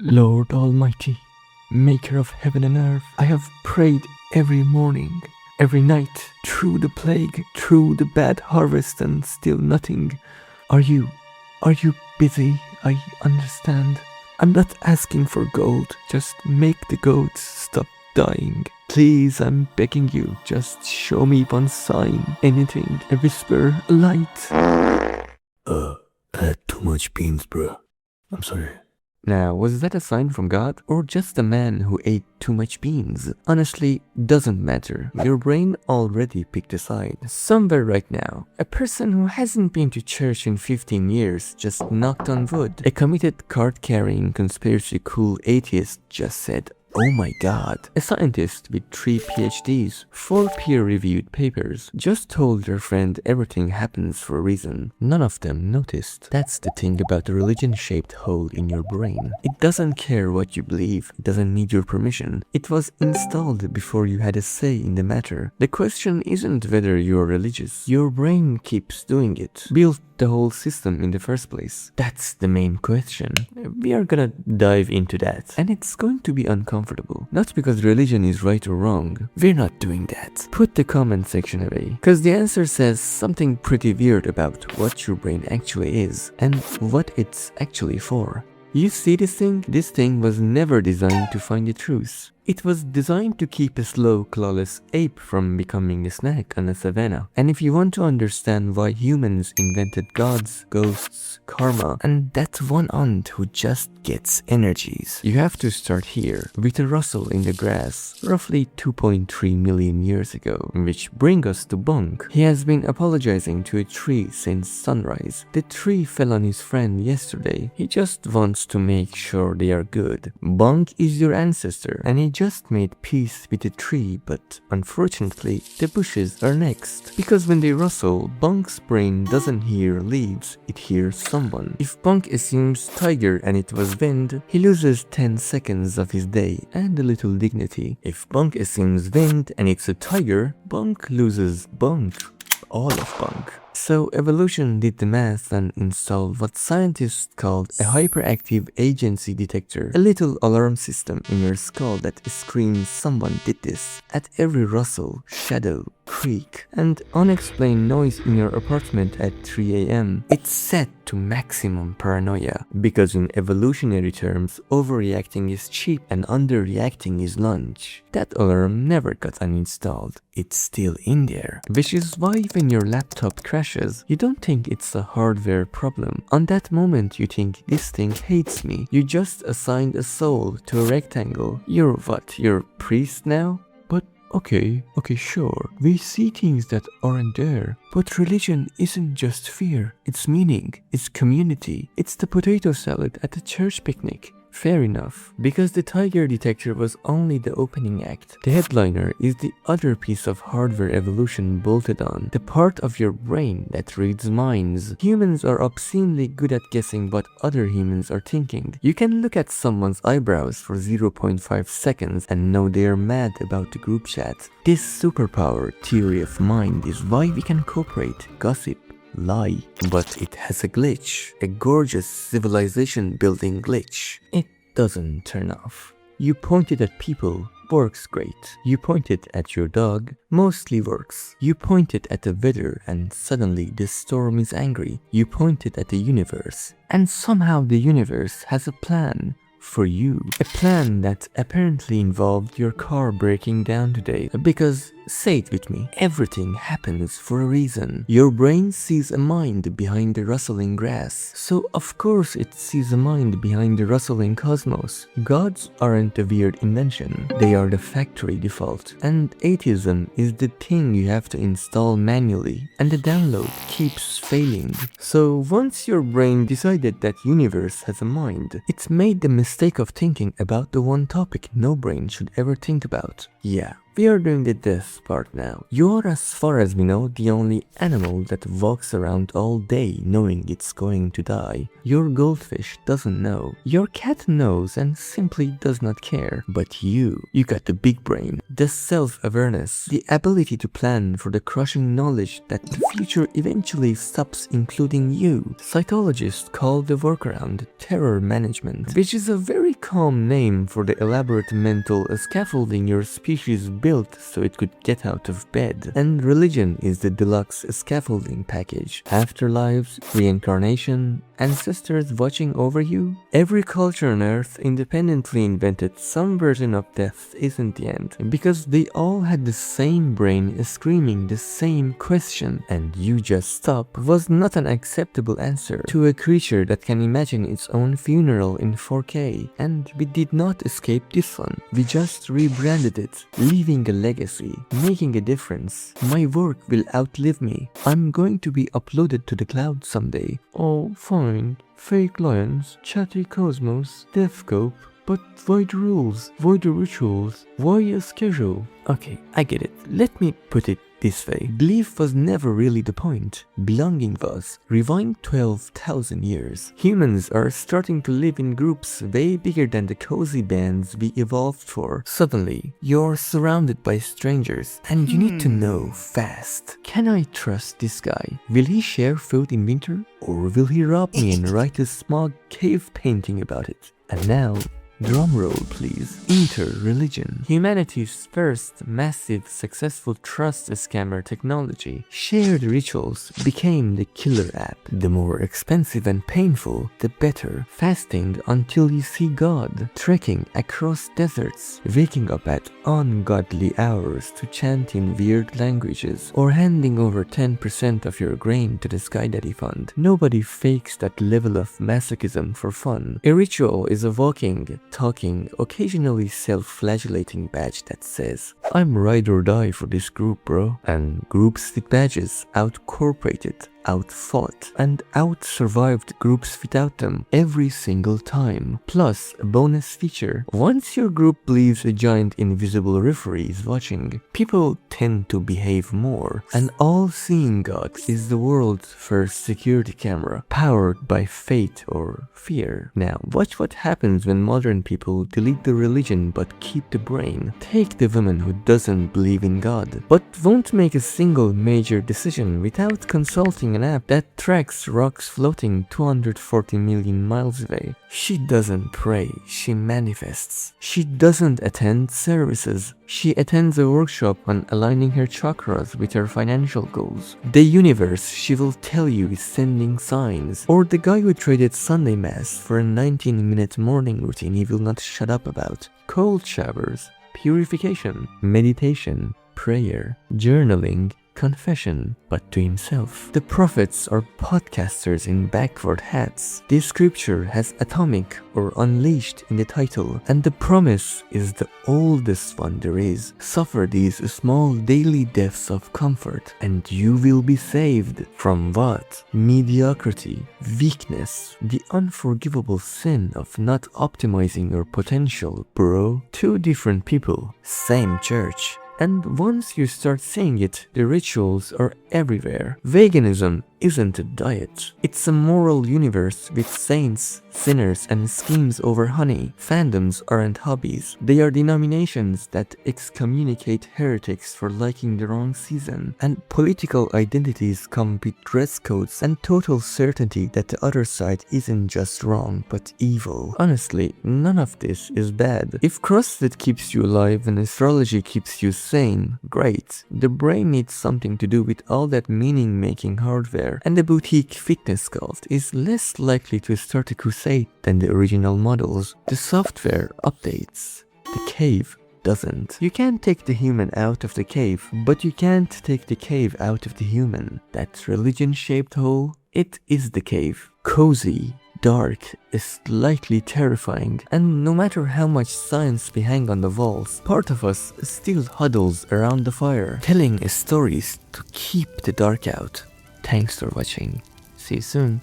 Lord Almighty, maker of heaven and earth, I have prayed every morning, every night, through the plague, through the bad harvest, and still nothing. Are you busy? I understand. I'm not asking for gold, just make the goats stop dying. Please, I'm begging you, just show me one sign, anything, a whisper, a light. I had too much beans, bro. I'm sorry. Now, was that a sign from God or just a man who ate too much beans? Honestly, doesn't matter. Your brain already picked a side. Somewhere right now, a person who hasn't been to church in 15 years just knocked on wood. A committed card-carrying conspiracy cool atheist just said, "Oh my God." A scientist with 3 PhDs, 4 peer-reviewed papers, just told their friend everything happens for a reason. None of them noticed. That's the thing about the religion-shaped hole in your brain. It doesn't care what you believe. It doesn't need your permission. It was installed before you had a say in the matter. The question isn't whether you're religious. Your brain keeps doing it. Built the whole system in the first place. That's the main question. We are gonna dive into that. And it's going to be uncomfortable. Not because religion is right or wrong. We're not doing that. Put the comment section away. Cause the answer says something pretty weird about what your brain actually is and what it's actually for. You see this thing? This thing was never designed to find the truth. It was designed to keep a slow, clawless ape from becoming a snack on a savannah. And if you want to understand why humans invented gods, ghosts, karma, and that one aunt who just gets energies, you have to start here, with a rustle in the grass, roughly 2.3 million years ago, which brings us to Bunk. He has been apologizing to a tree since sunrise. The tree fell on his friend yesterday. He just wants to make sure they are good. Bunk is your ancestor, and he just made peace with the tree, but unfortunately, the bushes are next. Because when they rustle, Bunk's brain doesn't hear leaves, it hears someone. If Bunk assumes tiger and it was wind, he loses 10 seconds of his day and a little dignity. If Bunk assumes wind and it's a tiger, Bunk loses Bunk. All of Bunk. So evolution did the math and installed what scientists called a hyperactive agency detector, a little alarm system in your skull that screams someone did this at every rustle, shadow, creak, and unexplained noise in your apartment at 3 a.m. It's set to maximum paranoia, because in evolutionary terms, overreacting is cheap and underreacting is lunch. That alarm never got uninstalled. It's still in there. Which is why when your laptop crashes, you don't think it's a hardware problem. On that moment you think, this thing hates me. You just assigned a soul to a rectangle. You're what? You're a priest now? But okay, sure. We see things that aren't there. But religion isn't just fear. It's meaning. It's community. It's the potato salad at the church picnic. Fair enough, because the tiger detector was only the opening act. The headliner is the other piece of hardware evolution bolted on, the part of your brain that reads minds. Humans are obscenely good at guessing what other humans are thinking. You can look at someone's eyebrows for 0.5 seconds and know they are mad about the group chat. This superpower theory of mind is why we can cooperate, gossip, lie, but it has a glitch, a gorgeous civilization building glitch. It doesn't turn off. You point it at people, works great. You point it at your dog, mostly works. You point it at the weather and suddenly the storm is angry. You point it at the universe, and somehow the universe has a plan for you. A plan that apparently involved your car breaking down today. Because, say it with me, everything happens for a reason. Your brain sees a mind behind the rustling grass. So of course it sees a mind behind the rustling cosmos. Gods aren't a weird invention. They are the factory default. And atheism is the thing you have to install manually. And the download keeps failing. So once your brain decided that universe has a mind, it made the mistake of thinking about the one topic no brain should ever think about. Yeah, we are doing the death part now. You're, as far as we know, the only animal that walks around all day knowing it's going to die. Your goldfish doesn't know. Your cat knows and simply does not care. But you got the big brain, the self-awareness, the ability to plan for the crushing knowledge that the future eventually stops including you. Psychologists call the workaround terror management, which is a very calm name for the elaborate mental scaffolding your species built so it could get out of bed. And religion is the deluxe scaffolding package. Afterlives, reincarnation, ancestors watching over you. Every culture on earth independently invented some version of death isn't the end, because they all had the same brain screaming the same question, and you just stop was not an acceptable answer to a creature that can imagine its own funeral in 4K. And we did not escape this one. We just rebranded it, leaving a legacy, making a difference. My work will outlive me. I'm going to be uploaded to the cloud someday. Oh, fine. Fake lions, chatty cosmos, death cope. But why the rules? Why the rituals? Why a schedule? Okay, I get it. Let me put it this way. Belief was never really the point. Belonging was. Rewind 12,000 years. Humans are starting to live in groups way bigger than the cozy bands we evolved for. Suddenly, you're surrounded by strangers and you need to know fast. Can I trust this guy? Will he share food in winter? Or will he rob me and write a smug cave painting about it? And now, drumroll please. Inter-religion. Humanity's first massive successful trust scammer technology. Shared rituals became the killer app. The more expensive and painful, the better. Fasting until you see God. Trekking across deserts. Waking up at ungodly hours to chant in weird languages. Or handing over 10% of your grain to the Sky Daddy Fund. Nobody fakes that level of masochism for fun. A ritual is a walking, talking, occasionally self-flagellating badge that says, I'm ride or die for this group, bro. And groups with badges out-corporated, out-fought, and out-survived groups without them every single time. Plus, a bonus feature, once your group believes a giant invisible referee is watching, people tend to behave more. An all-seeing God is the world's first security camera, powered by faith or fear. Now, watch what happens when modern people delete the religion but keep the brain. Take the woman who doesn't believe in God, but won't make a single major decision without consulting an app that tracks rocks floating 240 million miles away. She doesn't pray, she manifests. She doesn't attend services. She attends a workshop on aligning her chakras with her financial goals. The universe, she will tell you, is sending signs. Or the guy who traded Sunday Mass for a 19-minute morning routine he will not shut up about. Cold showers, purification, meditation, prayer, journaling, confession, but to himself. The prophets are podcasters in backward hats. This scripture has atomic or unleashed in the title, and the promise is the oldest one there is. Suffer these small daily deaths of comfort, and you will be saved. From what? Mediocrity, weakness, the unforgivable sin of not optimizing your potential, bro. Two different people, same church. And once you start saying it, the rituals are everywhere. Veganism isn't a diet. It's a moral universe with saints, sinners, and schemes over honey. Fandoms aren't hobbies. They are denominations that excommunicate heretics for liking the wrong season. And political identities come with dress codes and total certainty that the other side isn't just wrong, but evil. Honestly, none of this is bad. If CrossFit keeps you alive and astrology keeps you sane, great. The brain needs something to do with all that meaning-making hardware, and the boutique fitness cult is less likely to start a crusade than the original models. The software updates. The cave doesn't. You can't take the human out of the cave, but you can't take the cave out of the human. That religion-shaped hole, it is the cave. Cozy, dark, slightly terrifying, and no matter how much science we hang on the walls, part of us still huddles around the fire, telling stories to keep the dark out. Thanks for watching. See you soon.